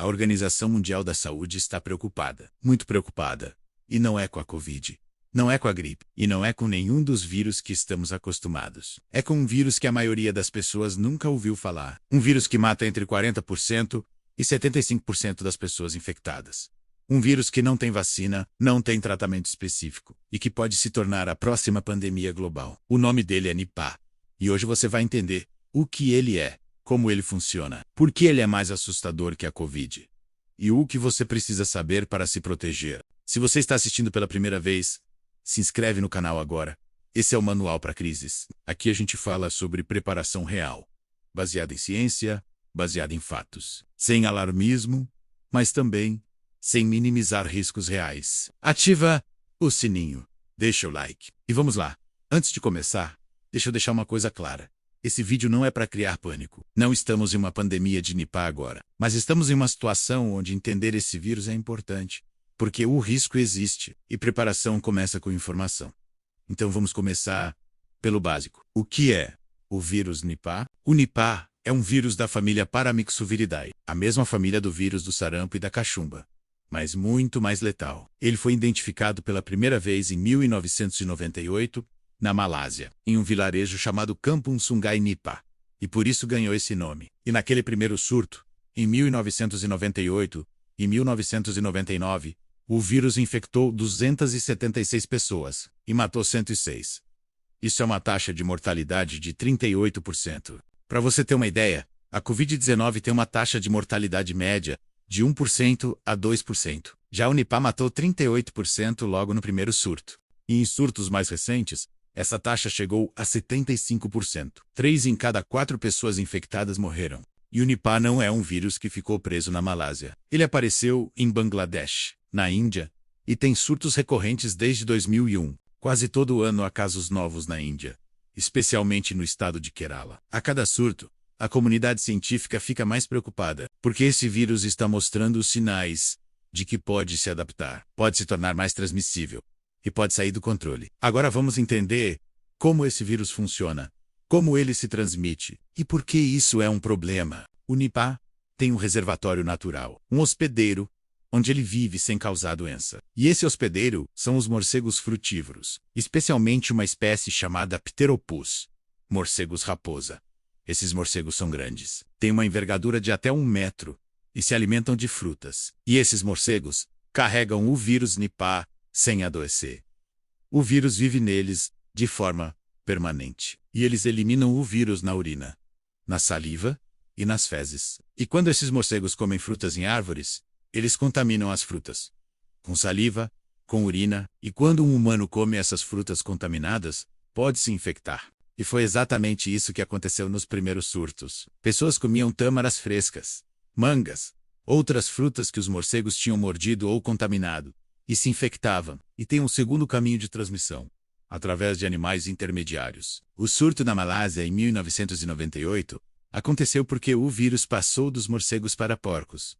A Organização Mundial da Saúde está preocupada, muito preocupada. E não é com a Covid. Não é com a gripe. E não é com nenhum dos vírus que estamos acostumados. É com um vírus que a maioria das pessoas nunca ouviu falar. Um vírus que mata entre 40% e 75% das pessoas infectadas. Um vírus que não tem vacina, não tem tratamento específico e que pode se tornar a próxima pandemia global. O nome dele é Nipah. E hoje você vai entender o que ele é, como ele funciona, por que ele é mais assustador que a Covid e o que você precisa saber para se proteger. Se você está assistindo pela primeira vez, se inscreve no canal agora. Esse é o Manual para Crises. Aqui a gente fala sobre preparação real, baseada em ciência, baseada em fatos, sem alarmismo, mas também sem minimizar riscos reais. Ativa o sininho, deixa o like. E vamos lá. Antes de começar, deixa eu deixar uma coisa clara. Esse vídeo não é para criar pânico. Não estamos em uma pandemia de Nipah agora, mas estamos em uma situação onde entender esse vírus é importante, porque o risco existe e preparação começa com informação. Então vamos começar pelo básico. O que é o vírus Nipah? O Nipah é um vírus da família Paramyxoviridae, a mesma família do vírus do sarampo e da cachumba, mas muito mais letal. Ele foi identificado pela primeira vez em 1998, na Malásia, em um vilarejo chamado Kampung Sungai Nipah, e por isso ganhou esse nome. E naquele primeiro surto, em 1998 e 1999, o vírus infectou 276 pessoas e matou 106. Isso é uma taxa de mortalidade de 38%. Para você ter uma ideia, a Covid-19 tem uma taxa de mortalidade média de 1% a 2%. Já o Nipah matou 38% logo no primeiro surto. E em surtos mais recentes, essa taxa chegou a 75%. 3 em cada 4 pessoas infectadas morreram. E o Nipah não é um vírus que ficou preso na Malásia. Ele apareceu em Bangladesh, na Índia, e tem surtos recorrentes desde 2001. Quase todo ano há casos novos na Índia, especialmente no estado de Kerala. A cada surto, a comunidade científica fica mais preocupada, porque esse vírus está mostrando os sinais de que pode se adaptar, pode se tornar mais transmissível e pode sair do controle. Agora vamos entender como esse vírus funciona, como ele se transmite e por que isso é um problema. O Nipah tem um reservatório natural, um hospedeiro, onde ele vive sem causar doença. E esse hospedeiro são os morcegos frutívoros, especialmente uma espécie chamada Pteropus, morcegos raposa. Esses morcegos são grandes, têm uma envergadura de até 1 metro e se alimentam de frutas. E esses morcegos carregam o vírus Nipah sem adoecer. O vírus vive neles de forma permanente. E eles eliminam o vírus na urina, na saliva e nas fezes. E quando esses morcegos comem frutas em árvores, eles contaminam as frutas com saliva, com urina, e quando um humano come essas frutas contaminadas, pode se infectar. E foi exatamente isso que aconteceu nos primeiros surtos. Pessoas comiam tâmaras frescas, mangas, outras frutas que os morcegos tinham mordido ou contaminado, e se infectavam. E tem um segundo caminho de transmissão, através de animais intermediários. O surto na Malásia em 1998 aconteceu porque o vírus passou dos morcegos para porcos.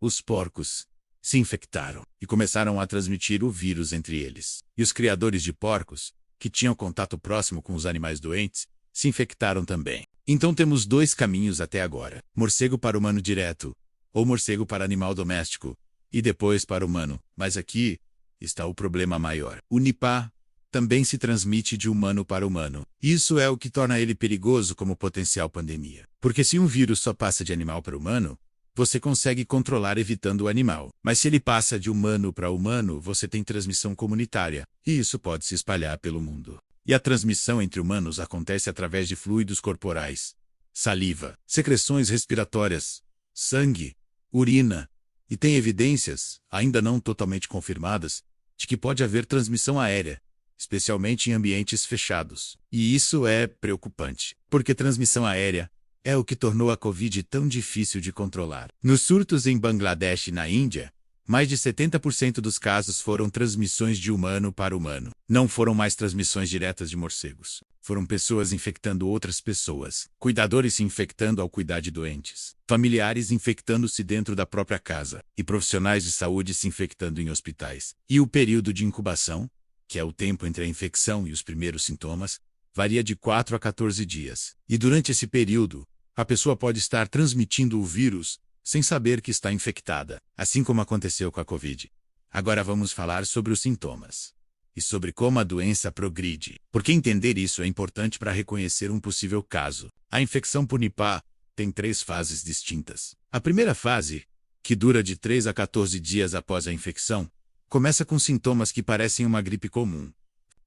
Os porcos se infectaram e começaram a transmitir o vírus entre eles. E os criadores de porcos, que tinham contato próximo com os animais doentes, se infectaram também. Então temos 2 caminhos até agora: morcego para humano direto, ou morcego para animal doméstico, e depois para humano. Mas aqui está o problema maior. O Nipah também se transmite de humano para humano. Isso é o que torna ele perigoso como potencial pandemia. Porque se um vírus só passa de animal para humano, você consegue controlar evitando o animal. Mas se ele passa de humano para humano, você tem transmissão comunitária, e isso pode se espalhar pelo mundo. E a transmissão entre humanos acontece através de fluidos corporais, saliva, secreções respiratórias, sangue, urina, e tem evidências, ainda não totalmente confirmadas, de que pode haver transmissão aérea, especialmente em ambientes fechados. E isso é preocupante, porque transmissão aérea é o que tornou a Covid tão difícil de controlar. Nos surtos em Bangladesh e na Índia, mais de 70% dos casos foram transmissões de humano para humano. Não foram mais transmissões diretas de morcegos. Foram pessoas infectando outras pessoas, cuidadores se infectando ao cuidar de doentes, familiares infectando-se dentro da própria casa, e profissionais de saúde se infectando em hospitais. E o período de incubação, que é o tempo entre a infecção e os primeiros sintomas, varia de 4 a 14 dias. E durante esse período, a pessoa pode estar transmitindo o vírus sem saber que está infectada, assim como aconteceu com a Covid. Agora vamos falar sobre os sintomas e sobre como a doença progride, porque entender isso é importante para reconhecer um possível caso. A infecção por Nipah tem 3 fases distintas. A primeira fase, que dura de 3 a 14 dias após a infecção, começa com sintomas que parecem uma gripe comum: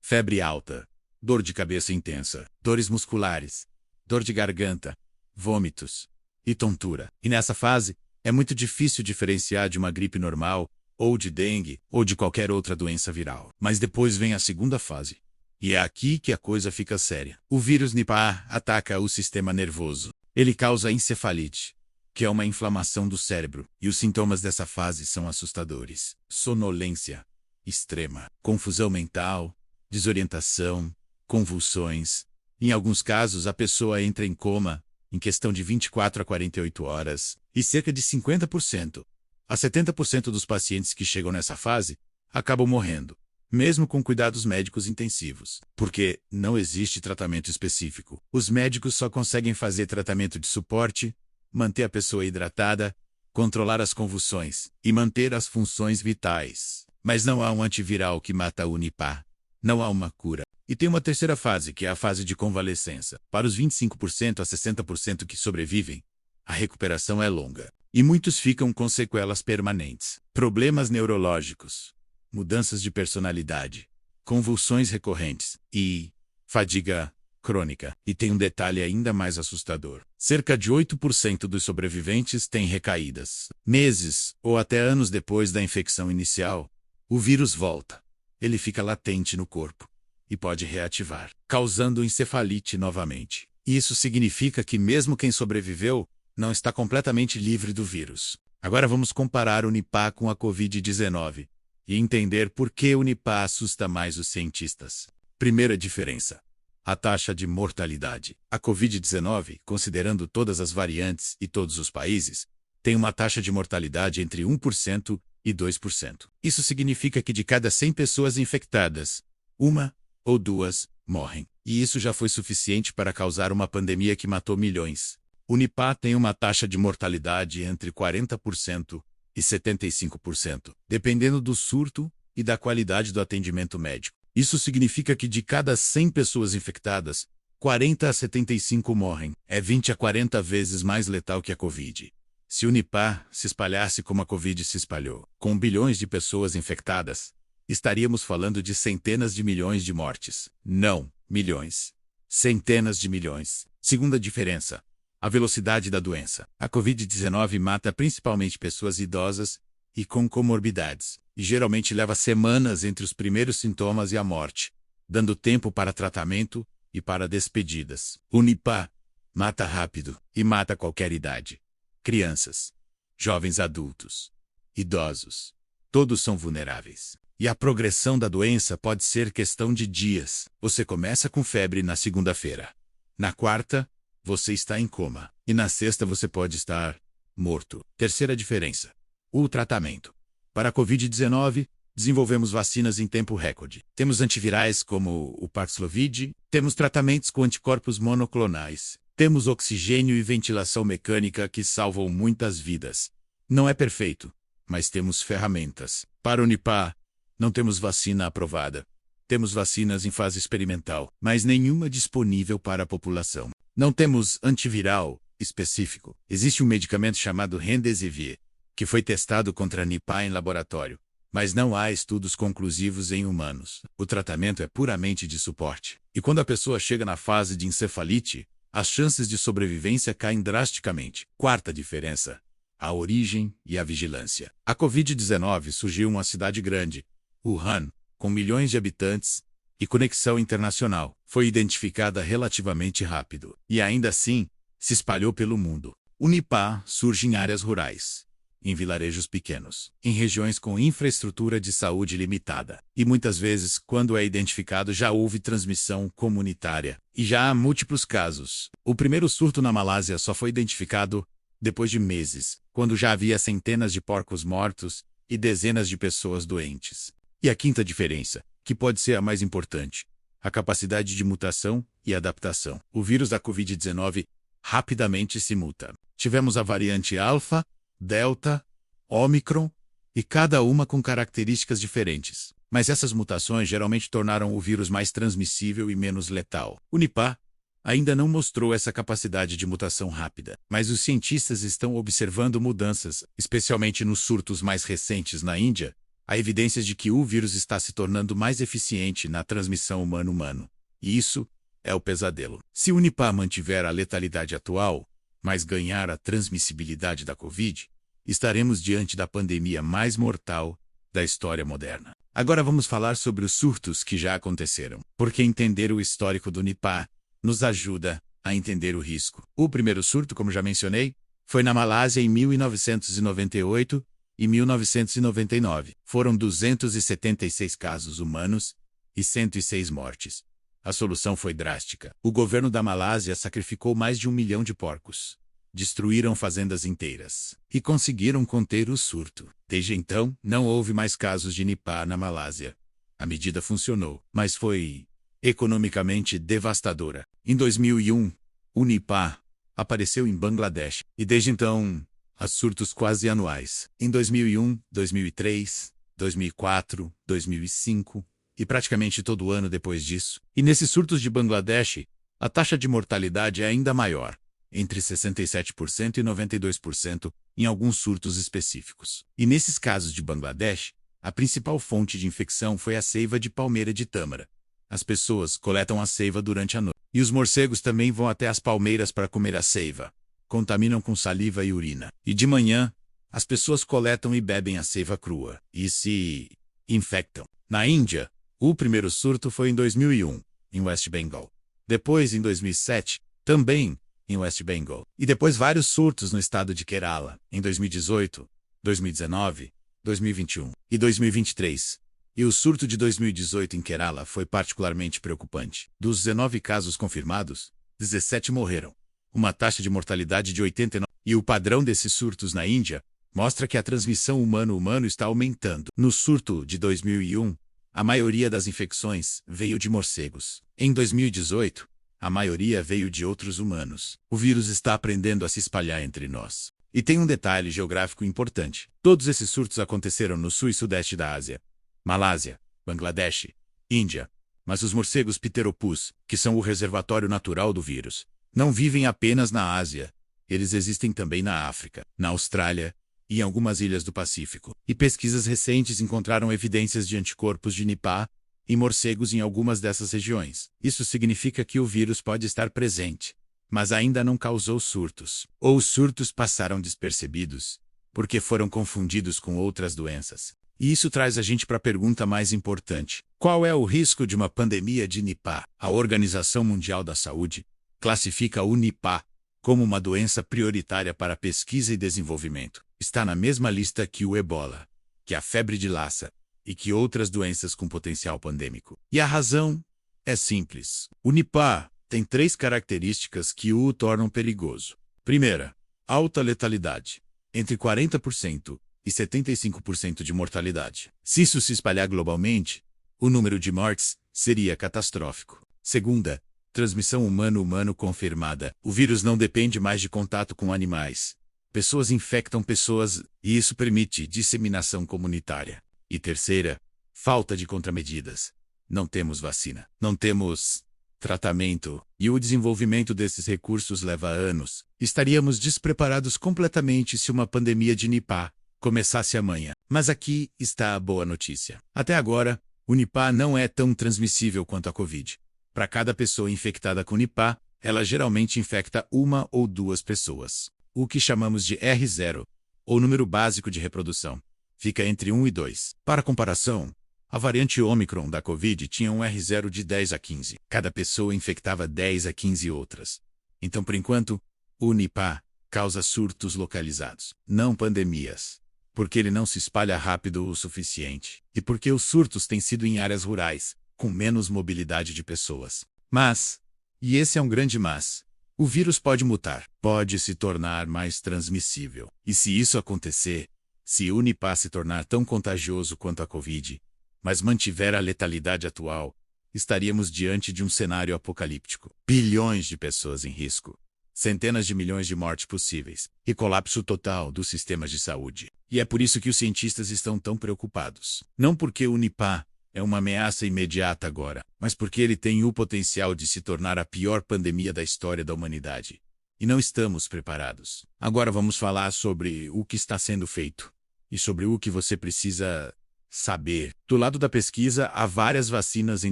febre alta, dor de cabeça intensa, dores musculares, dor de garganta, vômitos e tontura. E nessa fase, é muito difícil diferenciar de uma gripe normal, ou de dengue, ou de qualquer outra doença viral. Mas depois vem a segunda fase. E é aqui que a coisa fica séria. O vírus Nipah ataca o sistema nervoso. Ele causa encefalite, que é uma inflamação do cérebro, e os sintomas dessa fase são assustadores: sonolência extrema, confusão mental, desorientação, convulsões. Em alguns casos, a pessoa entra em coma em questão de 24 a 48 horas, e cerca de 50% a 70% dos pacientes que chegam nessa fase acabam morrendo, mesmo com cuidados médicos intensivos, porque não existe tratamento específico. Os médicos só conseguem fazer tratamento de suporte, manter a pessoa hidratada, controlar as convulsões e manter as funções vitais. Mas não há um antiviral que mata o Nipah. Não há uma cura. E tem uma terceira fase, que é a fase de convalescença. Para os 25% a 60% que sobrevivem, a recuperação é longa. E muitos ficam com sequelas permanentes, problemas neurológicos, mudanças de personalidade, convulsões recorrentes e fadiga crônica. E tem um detalhe ainda mais assustador: cerca de 8% dos sobreviventes têm recaídas. Meses ou até anos depois da infecção inicial, o vírus volta. Ele fica latente no corpo e pode reativar, causando encefalite novamente. Isso significa que mesmo quem sobreviveu não está completamente livre do vírus. Agora vamos comparar o Nipah com a Covid-19 e entender por que o Nipah assusta mais os cientistas. Primeira diferença: a taxa de mortalidade. A Covid-19, considerando todas as variantes e todos os países, tem uma taxa de mortalidade entre 1% e 2%. Isso significa que de cada 100 pessoas infectadas, 1 ou 2 morrem. E isso já foi suficiente para causar uma pandemia que matou milhões. O Nipah tem uma taxa de mortalidade entre 40% e 75%, dependendo do surto e da qualidade do atendimento médico. Isso significa que de cada 100 pessoas infectadas, 40 a 75 morrem. É 20 a 40 vezes mais letal que a Covid. Se o Nipah se espalhasse como a Covid se espalhou, com bilhões de pessoas infectadas, estaríamos falando de centenas de milhões de mortes. Não milhões. Centenas de milhões. Segunda diferença: a velocidade da doença. A Covid-19 mata principalmente pessoas idosas e com comorbidades, e geralmente leva semanas entre os primeiros sintomas e a morte, dando tempo para tratamento e para despedidas. O Nipah mata rápido e mata qualquer idade. Crianças, jovens adultos, idosos, todos são vulneráveis. E a progressão da doença pode ser questão de dias. Você começa com febre na segunda-feira. Na quarta, você está em coma. E na sexta você pode estar morto. Terceira diferença: o tratamento. Para a Covid-19, desenvolvemos vacinas em tempo recorde. Temos antivirais como o Paxlovid, temos tratamentos com anticorpos monoclonais, temos oxigênio e ventilação mecânica que salvam muitas vidas. Não é perfeito, mas temos ferramentas. Para o Nipah, não temos vacina aprovada. Temos vacinas em fase experimental, mas nenhuma disponível para a população. Não temos antiviral específico. Existe um medicamento chamado Remdesivir, que foi testado contra Nipah em laboratório, mas não há estudos conclusivos em humanos. O tratamento é puramente de suporte. E quando a pessoa chega na fase de encefalite, as chances de sobrevivência caem drasticamente. Quarta diferença: a origem e a vigilância. A Covid-19 surgiu em uma cidade grande, Wuhan, com milhões de habitantes, e conexão internacional. Foi identificada relativamente rápido. E ainda assim, se espalhou pelo mundo. O Nipah surge em áreas rurais, em vilarejos pequenos, em regiões com infraestrutura de saúde limitada. E muitas vezes, quando é identificado, já houve transmissão comunitária. E já há múltiplos casos. O primeiro surto na Malásia só foi identificado depois de meses, quando já havia centenas de porcos mortos e dezenas de pessoas doentes. E a quinta diferença, que pode ser a mais importante: a capacidade de mutação e adaptação. O vírus da Covid-19 rapidamente se muta. Tivemos a variante Alpha, Delta, Ômicron, e cada uma com características diferentes. Mas essas mutações geralmente tornaram o vírus mais transmissível e menos letal. O Nipah ainda não mostrou essa capacidade de mutação rápida, mas os cientistas estão observando mudanças, especialmente nos surtos mais recentes na Índia, há evidências de que o vírus está se tornando mais eficiente na transmissão humano-humano. E isso é o pesadelo. Se o Nipah mantiver a letalidade atual, mas ganhar a transmissibilidade da Covid, estaremos diante da pandemia mais mortal da história moderna. Agora vamos falar sobre os surtos que já aconteceram, porque entender o histórico do Nipah nos ajuda a entender o risco. O primeiro surto, como já mencionei, foi na Malásia em 1998 e 1999. Foram 276 casos humanos e 106 mortes. A solução foi drástica. O governo da Malásia sacrificou mais de 1 milhão de porcos. Destruíram fazendas inteiras e conseguiram conter o surto. Desde então, não houve mais casos de Nipah na Malásia. A medida funcionou, mas foi economicamente devastadora. Em 2001, o Nipah apareceu em Bangladesh e desde então, há surtos quase anuais. Em 2001, 2003, 2004, 2005 e praticamente todo ano depois disso. E nesses surtos de Bangladesh, a taxa de mortalidade é ainda maior, entre 67% e 92% em alguns surtos específicos. E nesses casos de Bangladesh, a principal fonte de infecção foi a seiva de palmeira de tâmara. As pessoas coletam a seiva durante a noite. E os morcegos também vão até as palmeiras para comer a seiva. Contaminam com saliva e urina. E de manhã, as pessoas coletam e bebem a seiva crua. E se infectam. Na Índia, o primeiro surto foi em 2001, em West Bengal. Depois, em 2007, também em West Bengal. E depois vários surtos no estado de Kerala, em 2018, 2019, 2021 e 2023. E o surto de 2018 em Kerala foi particularmente preocupante. Dos 19 casos confirmados, 17 morreram. Uma taxa de mortalidade de 89%. E o padrão desses surtos na Índia mostra que a transmissão humano-humano está aumentando. No surto de 2001, a maioria das infecções veio de morcegos. Em 2018, a maioria veio de outros humanos. O vírus está aprendendo a se espalhar entre nós. E tem um detalhe geográfico importante. Todos esses surtos aconteceram no sul e sudeste da Ásia. Malásia, Bangladesh, Índia. Mas os morcegos Pteropus, que são o reservatório natural do vírus, não vivem apenas na Ásia. Eles existem também na África, na Austrália e em algumas ilhas do Pacífico. E pesquisas recentes encontraram evidências de anticorpos de Nipah em morcegos em algumas dessas regiões. Isso significa que o vírus pode estar presente, mas ainda não causou surtos. Ou os surtos passaram despercebidos, porque foram confundidos com outras doenças. E isso traz a gente para a pergunta mais importante. Qual é o risco de uma pandemia de Nipah? A Organização Mundial da Saúde classifica o Nipah como uma doença prioritária para pesquisa e desenvolvimento. Está na mesma lista que o Ebola, que a febre de Lassa e que outras doenças com potencial pandêmico. E a razão é simples. O Nipah tem 3 características que o tornam perigoso. Primeira, alta letalidade, entre 40% e 75% de mortalidade. Se isso se espalhar globalmente, o número de mortes seria catastrófico. Segunda, transmissão humano-humano confirmada. O vírus não depende mais de contato com animais. Pessoas infectam pessoas e isso permite disseminação comunitária. E terceira, falta de contramedidas. Não temos vacina, não temos tratamento, e o desenvolvimento desses recursos leva anos. Estaríamos despreparados completamente se uma pandemia de Nipah começasse amanhã. Mas aqui está a boa notícia. Até agora, o Nipah não é tão transmissível quanto a Covid. Para cada pessoa infectada com Nipah, ela geralmente infecta 1 ou 2 pessoas. O que chamamos de R0, ou número básico de reprodução, fica entre 1 e 2. Para comparação, a variante Ômicron da Covid tinha um R0 de 10 a 15. Cada pessoa infectava 10 a 15 outras. Então, por enquanto, o Nipah causa surtos localizados, não pandemias. Porque ele não se espalha rápido o suficiente. E porque os surtos têm sido em áreas rurais, com menos mobilidade de pessoas. Mas, e esse é um grande mas, o vírus pode mutar, pode se tornar mais transmissível. E se isso acontecer, se o Nipah se tornar tão contagioso quanto a Covid, mas mantiver a letalidade atual, estaríamos diante de um cenário apocalíptico. Bilhões de pessoas em risco. centenas de milhões de mortes possíveis e colapso total dos sistemas de saúde. E é por isso que os cientistas estão tão preocupados. Não porque o Nipah é uma ameaça imediata agora, mas porque ele tem o potencial de se tornar a pior pandemia da história da humanidade. E não estamos preparados. Agora vamos falar sobre o que está sendo feito e sobre o que você precisa saber. Do lado da pesquisa, há várias vacinas em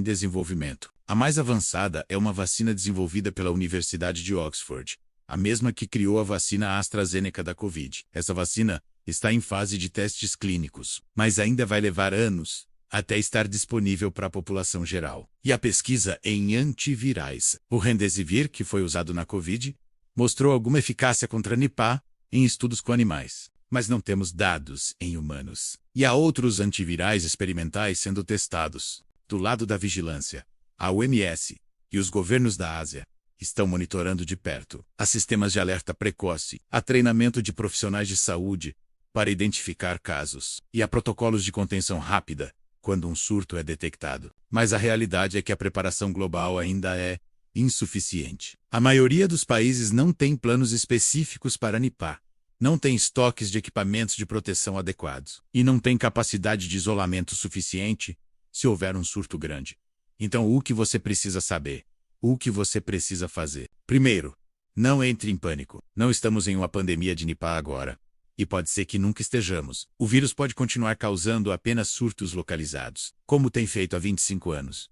desenvolvimento. A mais avançada é uma vacina desenvolvida pela Universidade de Oxford, a mesma que criou a vacina AstraZeneca da Covid. Essa vacina está em fase de testes clínicos, mas ainda vai levar anos até estar disponível para a população geral. E a pesquisa em antivirais, o Remdesivir, que foi usado na Covid, mostrou alguma eficácia contra Nipah em estudos com animais, mas não temos dados em humanos. E há outros antivirais experimentais sendo testados. Do lado da vigilância, a OMS e os governos da Ásia estão monitorando de perto. Há sistemas de alerta precoce, há treinamento de profissionais de saúde para identificar casos, e há protocolos de contenção rápida quando um surto é detectado. Mas a realidade é que a preparação global ainda é insuficiente. A maioria dos países não tem planos específicos para Nipah, não tem estoques de equipamentos de proteção adequados e não tem capacidade de isolamento suficiente se houver um surto grande. Então, o que você precisa saber? O que você precisa fazer? Primeiro, não entre em pânico. Não estamos em uma pandemia de Nipah agora. E pode ser que nunca estejamos. O vírus pode continuar causando apenas surtos localizados, como tem feito há 25 anos.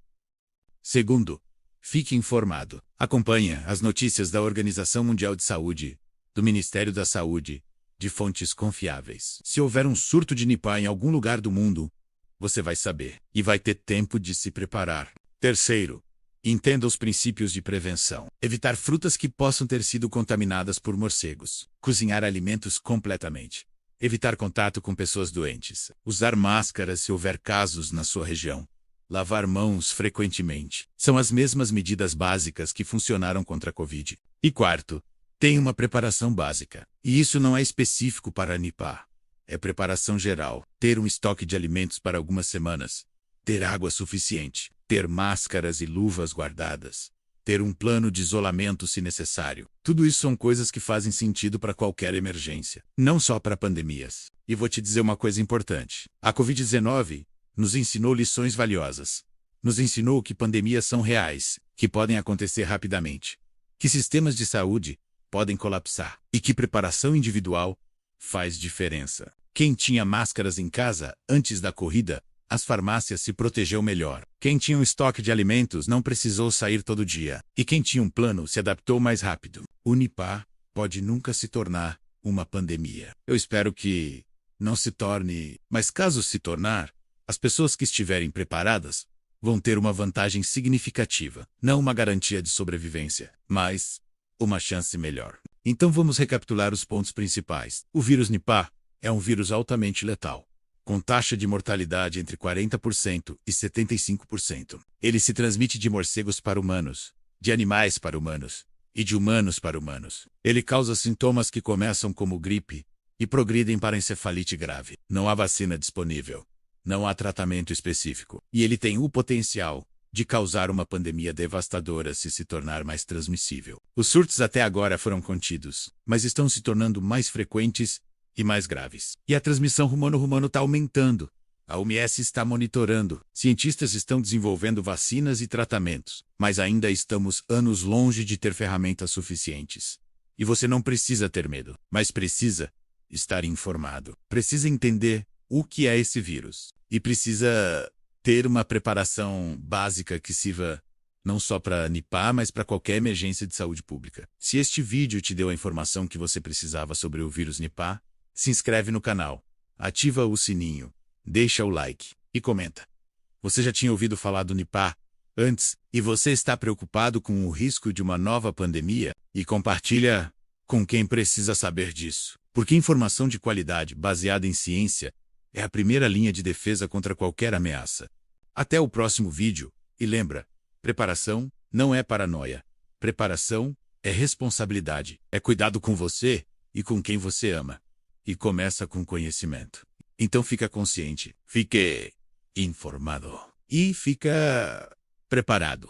Segundo, fique informado. Acompanhe as notícias da Organização Mundial de Saúde, do Ministério da Saúde, de fontes confiáveis. Se houver um surto de Nipah em algum lugar do mundo, você vai saber e vai ter tempo de se preparar. Terceiro, entenda os princípios de prevenção. Evitar frutas que possam ter sido contaminadas por morcegos. Cozinhar alimentos completamente. Evitar contato com pessoas doentes. Usar máscaras se houver casos na sua região. Lavar mãos frequentemente. São as mesmas medidas básicas que funcionaram contra a Covid. E quarto, tenha uma preparação básica. E isso não é específico para a Nipah. É preparação geral. Ter um estoque de alimentos para algumas semanas. Ter água suficiente. Ter máscaras e luvas guardadas. Ter um plano de isolamento se necessário. Tudo isso são coisas que fazem sentido para qualquer emergência, não só para pandemias. E vou te dizer uma coisa importante. A Covid-19 nos ensinou lições valiosas. Nos ensinou que pandemias são reais, que podem acontecer rapidamente, que sistemas de saúde podem colapsar e que preparação individual faz diferença. Quem tinha máscaras em casa antes da corrida, as farmácias se protegeu melhor. Quem tinha um estoque de alimentos não precisou sair todo dia. E quem tinha um plano se adaptou mais rápido. O Nipah pode nunca se tornar uma pandemia. Eu espero que não se torne, mas caso se tornar, as pessoas que estiverem preparadas vão ter uma vantagem significativa. Não uma garantia de sobrevivência, mas uma chance melhor. Então vamos recapitular os pontos principais. O vírus Nipah é um vírus altamente letal, com taxa de mortalidade entre 40% e 75%. Ele se transmite de morcegos para humanos, de animais para humanos e de humanos para humanos. Ele causa sintomas que começam como gripe e progridem para encefalite grave. Não há vacina disponível. Não há tratamento específico. E ele tem o potencial de causar uma pandemia devastadora se tornar mais transmissível. Os surtos até agora foram contidos, mas estão se tornando mais frequentes e mais graves. E a transmissão humano-humano está aumentando. A OMS está monitorando. Cientistas estão desenvolvendo vacinas e tratamentos, mas ainda estamos anos longe de ter ferramentas suficientes. E você não precisa ter medo, mas precisa estar informado. Precisa entender o que é esse vírus. E precisa ter uma preparação básica que sirva não só para Nipah, mas para qualquer emergência de saúde pública. Se este vídeo te deu a informação que você precisava sobre o vírus Nipah, se inscreve no canal, ativa o sininho, deixa o like e comenta. Você já tinha ouvido falar do Nipah antes e você está preocupado com o risco de uma nova pandemia? E compartilha com quem precisa saber disso. Porque informação de qualidade baseada em ciência é a primeira linha de defesa contra qualquer ameaça. Até o próximo vídeo, e lembra, preparação não é paranoia. Preparação é responsabilidade, é cuidado com você e com quem você ama. E começa com conhecimento. Então fica consciente, fique informado e fica preparado.